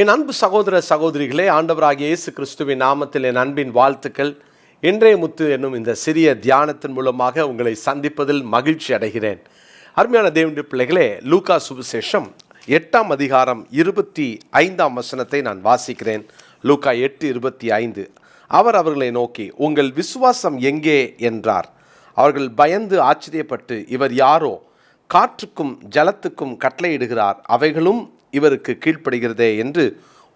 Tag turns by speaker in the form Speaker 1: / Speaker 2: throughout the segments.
Speaker 1: என் அன்பு சகோதர சகோதரிகளே, ஆண்டவராகிய இயேசு கிறிஸ்துவின் நாமத்தில் என் அன்பின் வாழ்த்துக்கள். இன்றைய முத்து என்னும் இந்த சிறிய தியானத்தின் மூலமாக உங்களை சந்திப்பதில் மகிழ்ச்சி அடைகிறேன். அருமையான தேவனுடைய பிள்ளைகளே, லூக்கா சுவிசேஷம் 8ஆம் அதிகாரம் 25ஆம் வசனத்தை நான் வாசிக்கிறேன். லூக்கா 8:25. அவர் அவர்களை நோக்கி, உங்கள் விசுவாசம் எங்கே என்றார். அவர்கள் பயந்து ஆச்சரியப்பட்டு, இவர் யாரோ, காற்றுக்கும் ஜலத்துக்கும் கட்டளையிடுகிறார், அவைகளும் இவருக்கு கீழ்ப்படுகிறதே என்று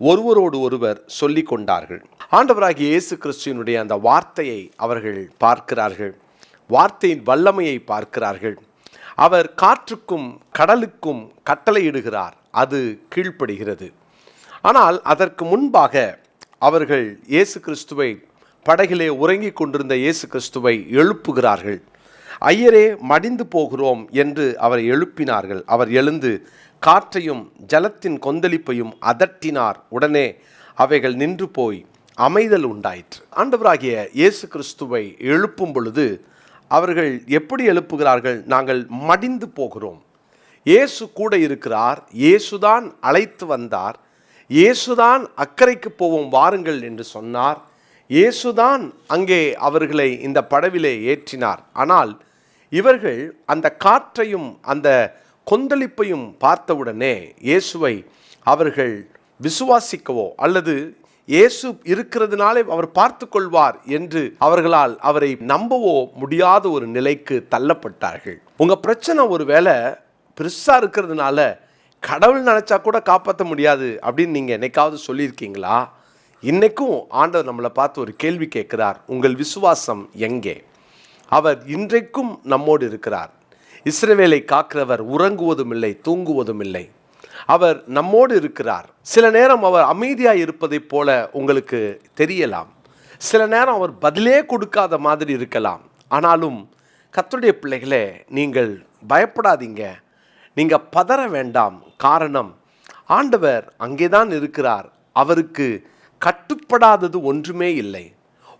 Speaker 1: ஒருவரோடு ஒருவர் சொல்லி கொண்டார்கள். ஆண்டவராகிய இயேசு கிறிஸ்துவினுடைய அந்த வார்த்தையை அவர்கள் பார்க்கிறார்கள். வார்த்தையின் வல்லமையை பார்க்கிறார்கள். அவர் காற்றுக்கும் கடலுக்கும் கட்டளையிடுகிறார், அது கீழ்ப்படுகிறது. ஆனால் அதற்கு முன்பாக அவர்கள் இயேசு கிறிஸ்துவை, படகிலே உறங்கிக் கொண்டிருந்த இயேசு கிறிஸ்துவை எழுப்புகிறார்கள். ஐயரே, மடிந்து போகிறோம் என்று அவரை எழுப்பினார்கள். அவர் எழுந்து காற்றையும் ஜலத்தின் கொந்தளிப்பையும் அதட்டினார். உடனே அவைகள் நின்று போய் அமைதல் உண்டாயிற்று. ஆண்டவராகிய இயேசு கிறிஸ்துவை எழுப்பும் பொழுது அவர்கள் எப்படி எழுப்புகிறார்கள்? நாங்கள் மடிந்து போகிறோம். இயேசு கூட இருக்கிறார். இயேசுதான் அழைத்து வந்தார். இயேசுதான் அக்கறைக்கு போவோம் வாருங்கள் என்று சொன்னார். இயேசுதான் அங்கே அவர்களை இந்த படவிலே ஏற்றினார். ஆனால் இவர்கள் அந்த காற்றையும் அந்த கொந்தளிப்பையும் பார்த்தவுடனே இயேசுவை அவர்கள் விசுவாசிக்கவோ அல்லது இயேசு இருக்கிறதுனாலே அவர் பார்த்து கொள்வார் என்று அவர்களால் அவரை நம்பவோ முடியாத ஒரு நிலைக்கு தள்ளப்பட்டார்கள். உங்கள் பிரச்சனை ஒரு வேளை பெருசாக இருக்கிறதுனால கடவுள் நினச்சா கூட காப்பாற்ற முடியாது அப்படின்னு நீங்கள் என்னைக்காவது சொல்லியிருக்கீங்களா? இன்றைக்கும் ஆண்டவர் நம்மளை பார்த்து ஒரு கேள்வி கேட்கிறார், உங்கள் விசுவாசம் எங்கே? அவர் இன்றைக்கும் நம்மோடு இருக்கிறார். இஸ்ரவேலை காக்கிறவர் உறங்குவதும் இல்லை, தூங்குவதும் இல்லை. அவர் நம்மோடு இருக்கிறார். சில நேரம் அவர் அமைதியாக இருப்பதைப் போல உங்களுக்கு தெரியலாம். சில நேரம் அவர் பதிலே கொடுக்காத மாதிரி இருக்கலாம். ஆனாலும் கர்த்தருடைய பிள்ளைகளே, நீங்கள் பயப்படாதீங்க, நீங்கள் பதற வேண்டாம். காரணம், ஆண்டவர் அங்கேதான் இருக்கிறார். அவருக்கு கட்டுப்படாதது ஒன்றுமே இல்லை.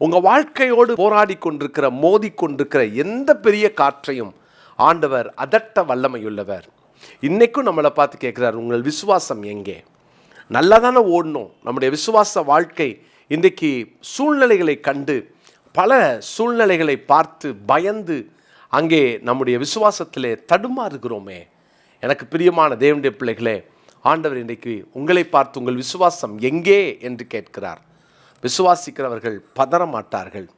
Speaker 1: உங்கள் வாழ்க்கையோடு போராடி கொண்டிருக்கிற, மோதி கொண்டிருக்கிற எந்த பெரிய காற்றையும் ஆண்டவர் அதட்ட வல்லமையுள்ளவர். இன்னைக்கும் நம்மளை பார்த்து கேட்குறார், உங்கள் விசுவாசம் எங்கே? நல்லா தானே ஓடணும். நம்முடைய விசுவாச வாழ்க்கை இன்றைக்கு சூழ்நிலைகளை கண்டு, பல சூழ்நிலைகளை பார்த்து பயந்து அங்கே நம்முடைய விசுவாசத்திலே தடுமாறுகிறோமே. எனக்கு பிரியமான தேவனுடைய பிள்ளைகளே, ஆண்டவர் இன்றைக்கு உங்களை பார்த்து உங்கள் விசுவாசம் எங்கே என்று கேட்கிறார். விசுவாசிக்கிறவர்கள் பதற மாட்டார்கள்.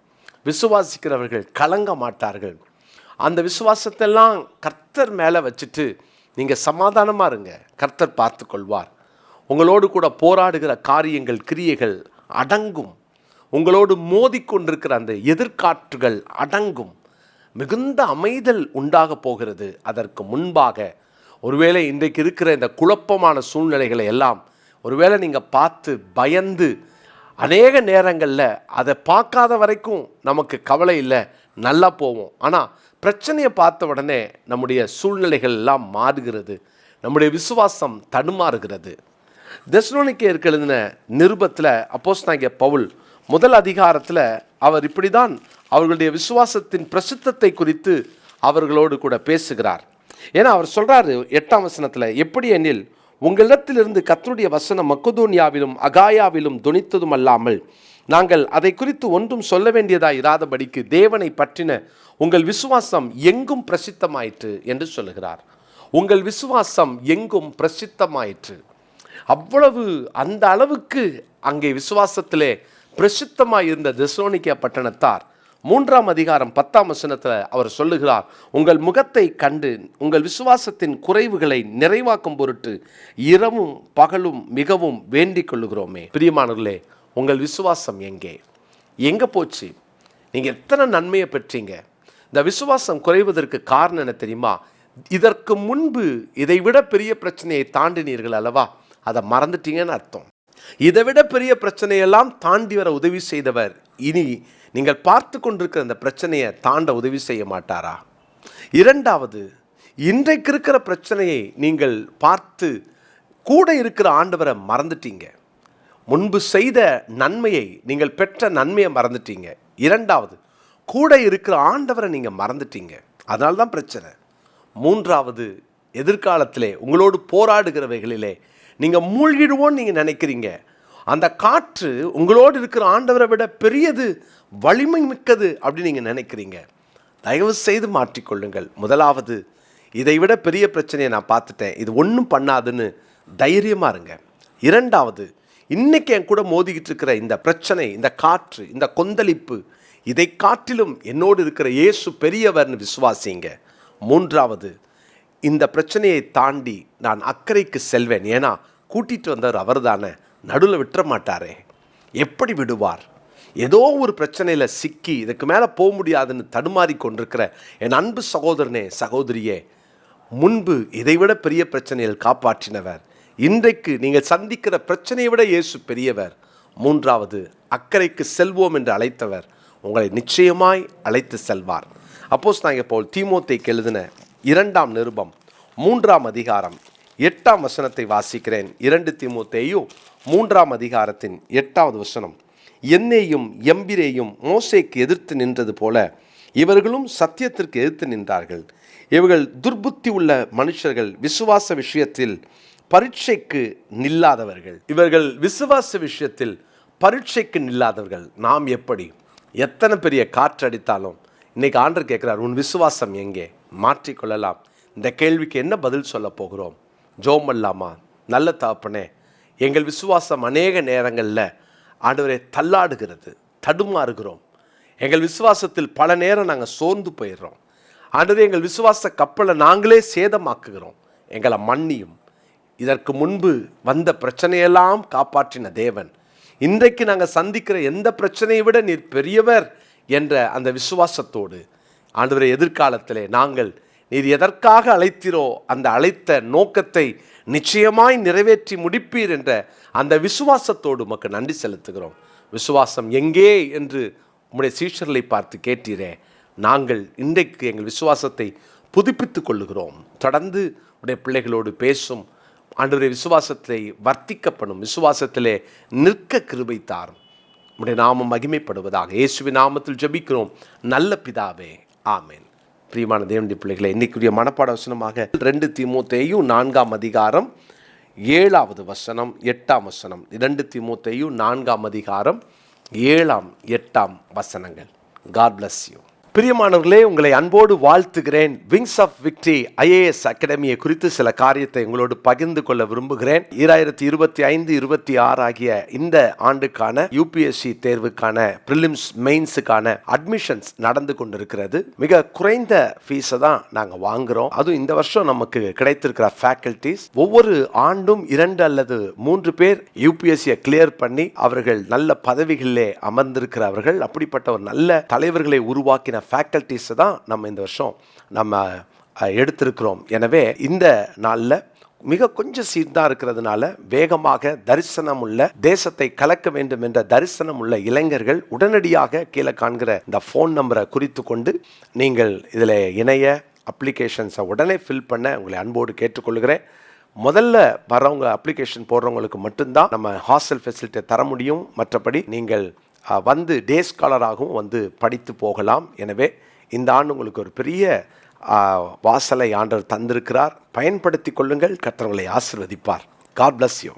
Speaker 1: விசுவாசிக்கிறவர்கள் கலங்க மாட்டார்கள். அந்த விசுவாசத்தெல்லாம் கர்த்தர் மேலே வச்சுட்டு நீங்கள் சமாதானமாக இருங்க. கர்த்தர் பார்த்து கொள்வார். உங்களோடு கூட போராடுகிற காரியங்கள், கிரியைகள் அடங்கும். உங்களோடு மோதிக்கொண்டிருக்கிற அந்த எதிர்காற்றுகள் அடங்கும். மிகுந்த அமைதல் உண்டாக போகிறது. அதற்கு முன்பாக ஒருவேளை இன்றைக்கு இருக்கிற இந்த குழப்பமான சூழ்நிலைகளை எல்லாம் ஒருவேளை நீங்கள் பார்த்து பயந்து, அநேக நேரங்களில் அதை பார்க்காத வரைக்கும் நமக்கு கவலை இல்லை, நல்லா போவோம். ஆனால் பிரச்சனையை பார்த்த உடனே நம்முடைய சூழ்நிலைகள் எல்லாம் மாறுகிறது. நம்முடைய விசுவாசம் தடுமாறுகிறது. தெசலோனிக்கேயருக்கு எழுதின நிருபத்தில் அப்போஸ்தலனாகிய பவுல் 1 அதிகாரத்தில் அவர் இப்படி தான் அவர்களுடைய விசுவாசத்தின் பிரசித்தத்தை குறித்து அவர்களோடு கூட பேசுகிறார். ஏன்னா அவர் சொல்கிறாரு 8ஆம் வசனத்தில், எப்படி எனில் உங்களிடத்திலிருந்து கர்த்தருடைய வசனம் மக்கெதோனியாவிலும் அகாயாவிலும் தொனித்ததும் அல்லாமல் நாங்கள் அதை குறித்து ஒன்றும் சொல்ல வேண்டியதாக இராதபடிக்கு தேவனை பற்றின உங்கள் விசுவாசம் எங்கும் பிரசித்தமாயிற்று என்று சொல்லுகிறார். உங்கள் விசுவாசம் எங்கும் பிரசித்தமாயிற்று. அவ்வளவு, அந்த அளவுக்கு அங்கே விசுவாசத்திலே பிரசித்தமாக இருந்த தெசலோனிக்கே பட்டணத்தார் 3ஆம் அதிகாரம் 10ஆம் வசனத்தில் அவர் சொல்லுகிறார், உங்கள் முகத்தை கண்டு உங்கள் விசுவாசத்தின் குறைவுகளை நிறைவாக்கும் பொருட்டு இரவும் பகலும் மிகவும் வேண்டிக் கொள்ளுகிறோமே. பிரியமானவர்களே, உங்கள் விசுவாசம் எங்கே போச்சு? நீங்கள் எத்தனை நன்மையை பெற்றீங்க? இந்த விசுவாசம் குறைவதற்கு காரணம் என்ன தெரியுமா? இதற்கு முன்பு இதை விட பெரிய பிரச்சனையை தாண்டினீர்கள் அல்லவா? அதை மறந்துட்டீங்கன்னு அர்த்தம். இதை விட பெரிய பிரச்சனையெல்லாம் தாண்டி வர உதவி செய்தவர் இனி நீங்கள் பார்த்து கொண்டிருக்கிற அந்த பிரச்சனையை தாண்ட உதவி செய்ய மாட்டாரா? இரண்டாவது, இன்றைக்கு இருக்கிற பிரச்சனையை நீங்கள் பார்த்து கூட இருக்கிற ஆண்டவரை மறந்துட்டீங்க. முன்பு செய்த நன்மையை, நீங்கள் பெற்ற நன்மையை மறந்துட்டீங்க. இரண்டாவது, கூட இருக்கிற ஆண்டவரை நீங்கள் மறந்துட்டீங்க. அதனால தான் பிரச்சனை. மூன்றாவது, எதிர்காலத்திலே உங்களோடு போராடுகிறவைகளிலே நீங்கள் மூழ்கிடுவோன்னு நீங்கள் நினைக்கிறீங்க. அந்த காற்று உங்களோடு இருக்கிற ஆண்டவரை விட பெரியது, வலிமை மிக்கது அப்படின்னு நீங்கள் நினைக்கிறீங்க. தயவு செய்து மாற்றிக்கொள்ளுங்கள். முதலாவது, இதை விட பெரிய பிரச்சனையை நான் பார்த்துட்டேன், இது ஒன்றும் பண்ணாதுன்னு தைரியமாக இருங்க. இரண்டாவது, இன்னைக்கு என் கூட மோதிக்கிட்டு இருக்கிற இந்த பிரச்சனை, இந்த காற்று, இந்த கொந்தளிப்பு, இதை காட்டிலும் என்னோடு இருக்கிற இயேசு பெரியவர்னு விசுவாசிங்க. மூன்றாவது, இந்த பிரச்சனையை தாண்டி நான் அக்கறைக்கு செல்வேன். ஏன்னா கூட்டிகிட்டு வந்தவர் அவர் தானே, நடுவில் விட்டுற மாட்டாரே. எப்படி விடுவார்? ஏதோ ஒரு பிரச்சனையில் சிக்கி இதுக்கு மேலே போக முடியாதுன்னு தடுமாறி கொண்டிருக்கிற என் அன்பு சகோதரனே, சகோதரியே, முன்பு இதைவிட பெரிய பிரச்சனையில் காப்பாற்றினவர், இன்றைக்கு நீங்கள் சந்திக்கிற பிரச்சனையை விட இயேசு பெரியவர். மூன்றாவது, அக்கறைக்கு செல்வோம் என்று அழைத்தவர் உங்களை நிச்சயமாய் அழைத்து செல்வார். அப்போஸ்தலனாகிய பவுல் தீமோத்தேயுக்கு எழுதின 2ஆம் நிருபம் 3ஆம் அதிகாரம் 8ஆம் வசனத்தை வாசிக்கிறேன். 2 தீமோத்தேயு 3ஆம் அதிகாரத்தின் 8வது வசனம். என்னையும் எம்பிரேயும் மோசேக்கு எதிர்த்து நின்றது போல இவர்களும் சத்தியத்திற்கு எதிர்த்து நின்றார்கள். இவர்கள் துர்புத்தி உள்ள மனுஷர்கள், விசுவாச விஷயத்தில் பரீட்சைக்கு நில்லாதவர்கள். இவர்கள் விசுவாச விஷயத்தில் பரீட்சைக்கு நில்லாதவர்கள். நாம் எப்படி, எத்தனை பெரிய காற்றடித்தாலும் இன்னைக்கு ஆண்டவர் கேட்குறார், உன் விசுவாசம் எங்கே? மாற்றிக்கொள்ளலாம். இந்த கேள்விக்கு என்ன பதில் சொல்ல போகிறோம்? ஜெபம் பண்ணலாமா? நல்ல தகப்பனே, எங்கள் விசுவாசம் அநேக நேரங்களில் ஆண்டவரே தள்ளாடுகிறது, தடுமாறுகிறோம். எங்கள் விசுவாசத்தில் பல நேரம் நாங்கள் சோர்ந்து போயிடுறோம். ஆண்டவரே, எங்கள் விசுவாச கப்பலை நாங்களே சேதமாக்குகிறோம். எங்களை மன்னியும். இதற்கு முன்பு வந்த பிரச்சனையெல்லாம் காப்பாற்றின தேவன், இன்றைக்கு நாங்கள் சந்திக்கிற எந்த பிரச்சனையை விட நீர் பெரியவர் என்ற அந்த விசுவாசத்தோடு ஆண்டவரே, எதிர்காலத்திலே நாங்கள் நீர் எதற்காக அழைத்தீரோ அந்த அழைத்த நோக்கத்தை நிச்சயமாய் நிறைவேற்றி முடிப்பீர் என்ற அந்த விசுவாசத்தோடு உமக்கு நன்றி செலுத்துகிறோம். விசுவாசம் எங்கே என்று உம்முடைய சீஷர்களை பார்த்து கேட்டீரே, நாங்கள் இன்றைக்கு எங்கள் விசுவாசத்தை புதுப்பித்து கொள்ளுகிறோம். தொடர்ந்து உடைய பிள்ளைகளோடு பேசும் ஆண்டவரே, விசுவாசத்தை வர்த்திக்கப்படும், விசுவாசத்திலே நிற்க கிருபை தாரும். உடைய நாமம் மகிமைப்படுவதாக. இயேசுவின் நாமத்தில் ஜெபிக்கிறோம் நல்ல பிதாவே, ஆமென். பிரியமான தேவனுடைய பிள்ளைகளை, இன்னைக்குரிய மனப்பாட வசனமாக 2 தீமோத்தேயு 4ஆம் அதிகாரம் 7வது வசனம் 8ஆம் வசனம். 2 தீமோத்தேயு 4ஆம் அதிகாரம் 7ஆம் 8ஆம் வசனங்கள். God bless you. பிரியமானவர்களே, உங்களை அன்போடு வாழ்த்துகிறேன். விங்ஸ் ஆஃப் விக்டரி IAS அகாடமியை குறித்து சில காரியத்தை உங்களோடு பகிர்ந்து கொள்ள விரும்புகிறேன். 2025-26 ஆகிய இந்த ஆண்டுக்கான UPSC தேர்வுக்கான பிரிலிம்ஸ் மெயின்ஸுக்கான அட்மிஷன்ஸ் நடந்து கொண்டிருக்கிறது. மிக குறைந்த ஃபீஸை தான் நாங்கள் வாங்குகிறோம். அதுவும் இந்த வருஷம் நமக்கு கிடைத்திருக்கிற ஃபேக்கல்டிஸ் ஒவ்வொரு ஆண்டும் 2 அல்லது 3 பேர் UPSCயை கிளியர் பண்ணி அவர்கள் நல்ல பதவிகளிலே அமர்ந்திருக்கிறவர்கள். அப்படிப்பட்ட ஒரு நல்ல தலைவர்களை உருவாக்கின ஃபேக்கல்டிஸை தான் நம்ம இந்த வருஷம் நம்ம எடுத்திருக்கிறோம். எனவே இந்த நாளில் மிக கொஞ்சம் சீட் தான் இருக்கிறதுனால வேகமாக தரிசனம் உள்ள, தேசத்தை கலக்க வேண்டும் என்ற தரிசனம் உள்ள இளைஞர்கள் உடனடியாக கீழே காண்கிற இந்த ஃபோன் நம்பரை குறித்து கொண்டு நீங்கள் இதில் இணைய அப்ளிகேஷன்ஸை உடனே ஃபில் பண்ண உங்களை அன்போடு கேட்டுக்கொள்கிறேன். முதல்ல வரவங்க அப்ளிகேஷன் போடுறவங்களுக்கு மட்டும்தான் நம்ம ஹாஸ்டல் ஃபெசிலிட்டியை தர முடியும். மற்றபடி நீங்கள் வந்து டே ஸ்காலராகவும் வந்து படித்து போகலாம். எனவே இந்த ஆண்டு உங்களுக்கு ஒரு பெரிய வாசலை ஆண்டவர் தந்திருக்கிறார். பயன்படுத்தி கொள்ளுங்கள். கர்த்தர் உங்களை ஆசீர்வதிப்பார். God bless you.